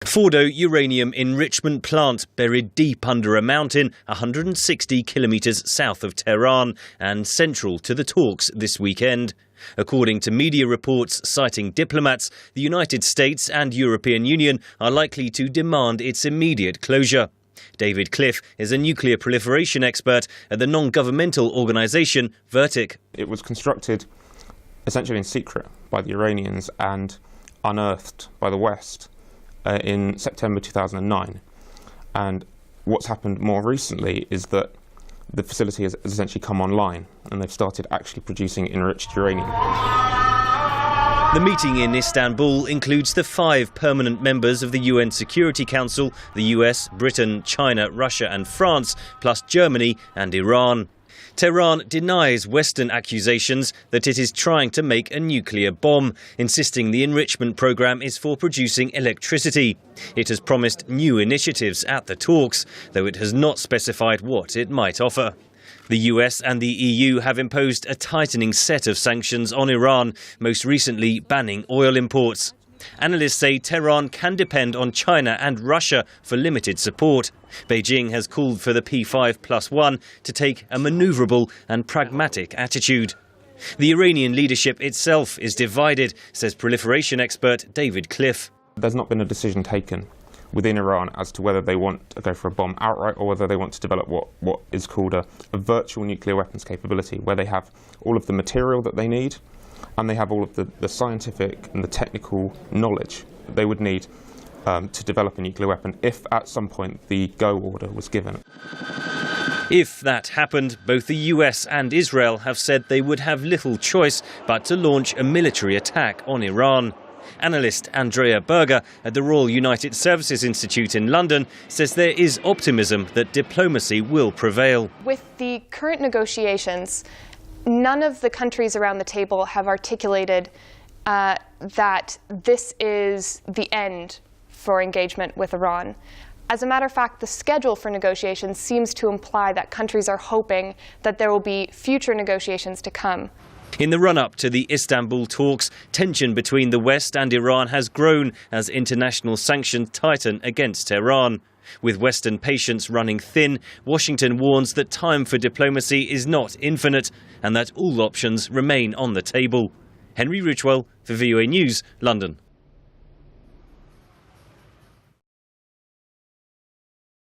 Fordo uranium enrichment plant buried deep under a mountain 160 kilometres south of Tehran and central to the talks this weekend. According to media reports citing diplomats, the United States and European Union are likely to demand its immediate closure. David Cliff is a nuclear proliferation expert at the non-governmental organisation Vertic. It was constructed essentially in secret by the Iranians and unearthed by the West in September 2009. And what's happened more recently is that the facility has essentially come online and they've started actually producing enriched uranium. The meeting in Istanbul includes the 5 permanent members of the UN Security Council, the US, Britain, China, Russia and France, plus Germany and Iran. Tehran denies Western accusations that it is trying to make a nuclear bomb, insisting the enrichment programme is for producing electricity. It has promised new initiatives at the talks, though it has not specified what it might offer. The US and the EU have imposed a tightening set of sanctions on Iran, most recently banning oil imports. Analysts say Tehran can depend on China and Russia for limited support. Beijing has called for the P5+1 to take a manoeuvrable and pragmatic attitude. The Iranian leadership itself is divided, says proliferation expert David Cliff. There's not been a decision taken within Iran as to whether they want to go for a bomb outright or whether they want to develop what is called a virtual nuclear weapons capability, where they have all of the material that they need and they have all of the scientific and the technical knowledge that they would need to develop a nuclear weapon if at some point the go order was given. If that happened, both the US and Israel have said they would have little choice but to launch a military attack on Iran. Analyst Andrea Berger at the Royal United Services Institute in London says there is optimism that diplomacy will prevail. With the current negotiations, none of the countries around the table have articulated that this is the end for engagement with Iran. As a matter of fact, the schedule for negotiations seems to imply that countries are hoping that there will be future negotiations to come. In the run-up to the Istanbul talks, tension between the West and Iran has grown as international sanctions tighten against Tehran. With Western patience running thin, Washington warns that time for diplomacy is not infinite and that all options remain on the table. Henry Ridgwell for VOA News, London.